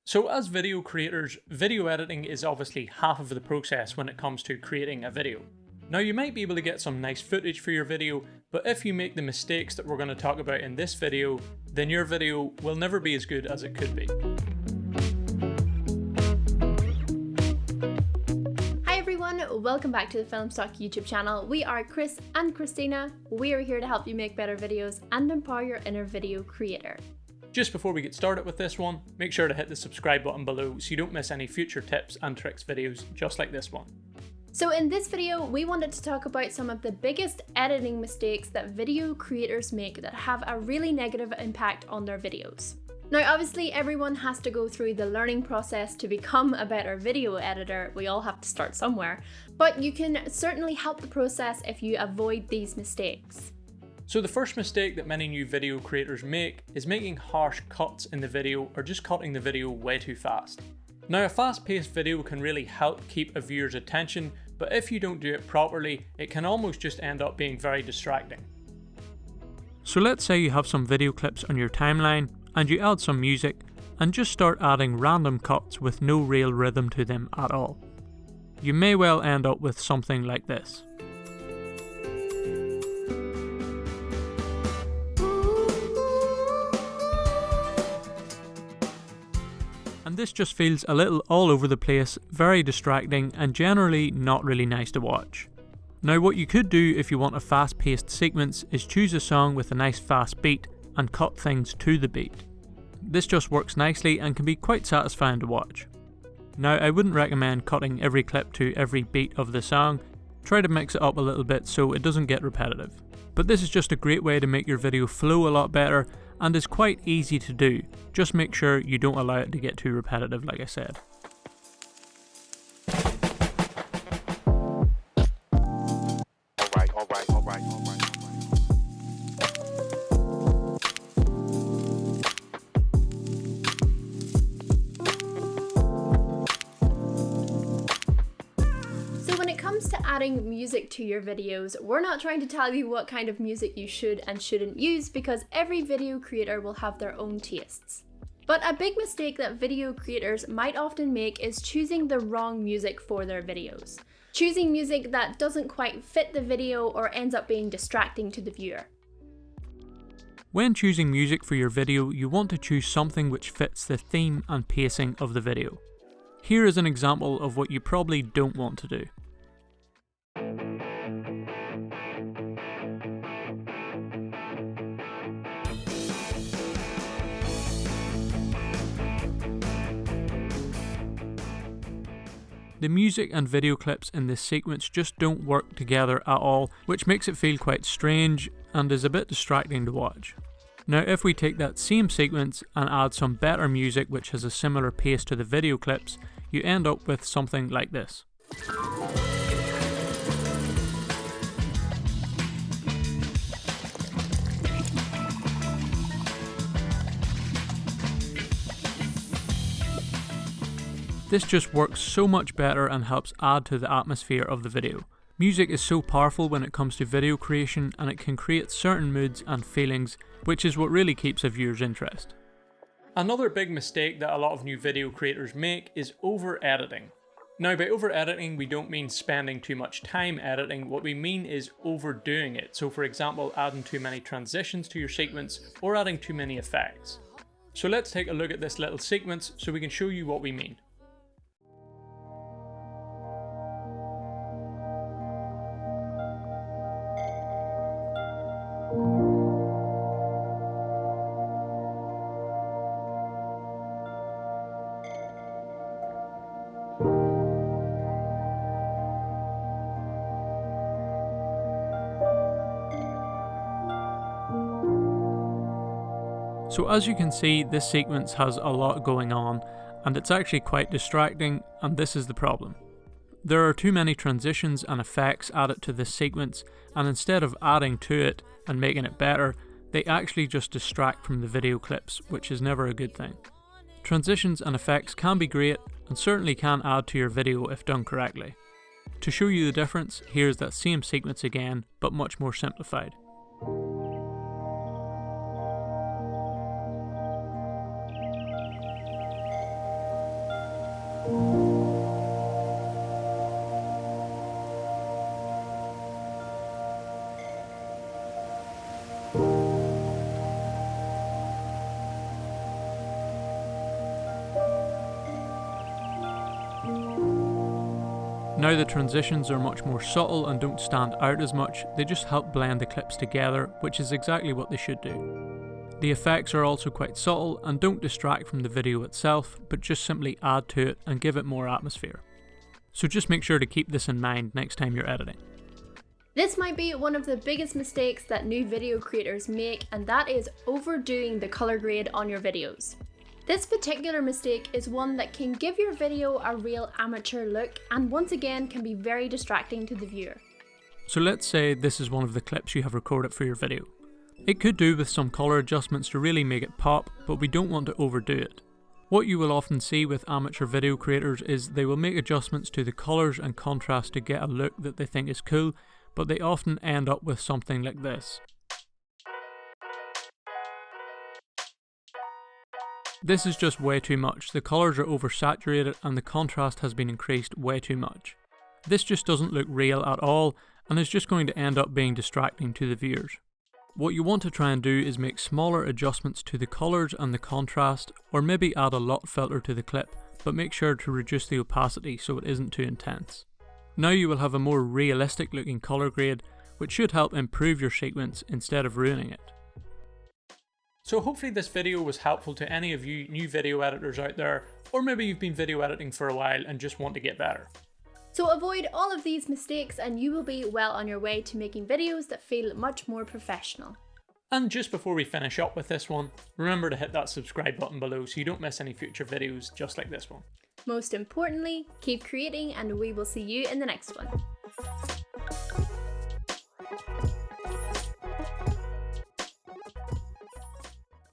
So as video creators, video editing is obviously half of the process when it comes to creating a video. Now you might be able to get some nice footage for your video, but if you make the mistakes that we're going to talk about in this video, then your video will never be as good as it could be. Hi everyone, welcome back to the Filmstock YouTube channel. We are Chris and Christina. We are here to help you make better videos and empower your inner video creator. Just before we get started with this one, make sure to hit the subscribe button below so you don't miss any future tips and tricks videos just like this one. So in this video, we wanted to talk about some of the biggest editing mistakes that video creators make that have a really negative impact on their videos. Now obviously everyone has to go through the learning process to become a better video editor. We all have to start somewhere, but you can certainly help the process if you avoid these mistakes. So the first mistake that many new video creators make is making harsh cuts in the video or just cutting the video way too fast. Now a fast-paced video can really help keep a viewer's attention, but if you don't do it properly, it can almost just end up being very distracting. So let's say you have some video clips on your timeline and you add some music and just start adding random cuts with no real rhythm to them at all. You may well end up with something like this. And this just feels a little all over the place, very distracting and generally not really nice to watch. Now what you could do if you want a fast-paced sequence is choose a song with a nice fast beat and cut things to the beat. This just works nicely and can be quite satisfying to watch. Now I wouldn't recommend cutting every clip to every beat of the song. Try to mix it up a little bit so it doesn't get repetitive. But this is just a great way to make your video flow a lot better and is quite easy to do. Just make sure you don't allow it to get too repetitive, like I said. Alright. To adding music to your videos, we're not trying to tell you what kind of music you should and shouldn't use because every video creator will have their own tastes. But a big mistake that video creators might often make is choosing the wrong music for their videos. Choosing music that doesn't quite fit the video or ends up being distracting to the viewer. When choosing music for your video, you want to choose something which fits the theme and pacing of the video. Here is an example of what you probably don't want to do. The music and video clips in this sequence just don't work together at all, which makes it feel quite strange and is a bit distracting to watch. Now if we take that same sequence and add some better music which has a similar pace to the video clips, you end up with something like this. This just works so much better and helps add to the atmosphere of the video. Music is so powerful when it comes to video creation and it can create certain moods and feelings, which is what really keeps a viewer's interest. Another big mistake that a lot of new video creators make is over-editing. Now by over-editing we don't mean spending too much time editing, what we mean is overdoing it. So for example, adding too many transitions to your sequence or adding too many effects. So let's take a look at this little sequence so we can show you what we mean. So as you can see, this sequence has a lot going on and it's actually quite distracting, and this is the problem. There are too many transitions and effects added to this sequence, and instead of adding to it and making it better, they actually just distract from the video clips, which is never a good thing. Transitions and effects can be great and certainly can add to your video if done correctly. To show you the difference, here's that same sequence again, but much more simplified. Now the transitions are much more subtle and don't stand out as much, they just help blend the clips together, which is exactly what they should do. The effects are also quite subtle and don't distract from the video itself, but just simply add to it and give it more atmosphere. So just make sure to keep this in mind next time you're editing. This might be one of the biggest mistakes that new video creators make, and that is overdoing the color grade on your videos. This particular mistake is one that can give your video a real amateur look and once again can be very distracting to the viewer. So let's say this is one of the clips you have recorded for your video. It could do with some color adjustments to really make it pop, but we don't want to overdo it. What you will often see with amateur video creators is they will make adjustments to the colors and contrast to get a look that they think is cool, but they often end up with something like this. This is just way too much, the colours are oversaturated and the contrast has been increased way too much. This just doesn't look real at all and is just going to end up being distracting to the viewers. What you want to try and do is make smaller adjustments to the colours and the contrast, or maybe add a LUT filter to the clip, but make sure to reduce the opacity so it isn't too intense. Now you will have a more realistic looking colour grade, which should help improve your sequence instead of ruining it. So hopefully this video was helpful to any of you new video editors out there, or maybe you've been video editing for a while and just want to get better. So avoid all of these mistakes and you will be well on your way to making videos that feel much more professional. And just before we finish up with this one, remember to hit that subscribe button below so you don't miss any future videos just like this one. Most importantly, keep creating and we will see you in the next one.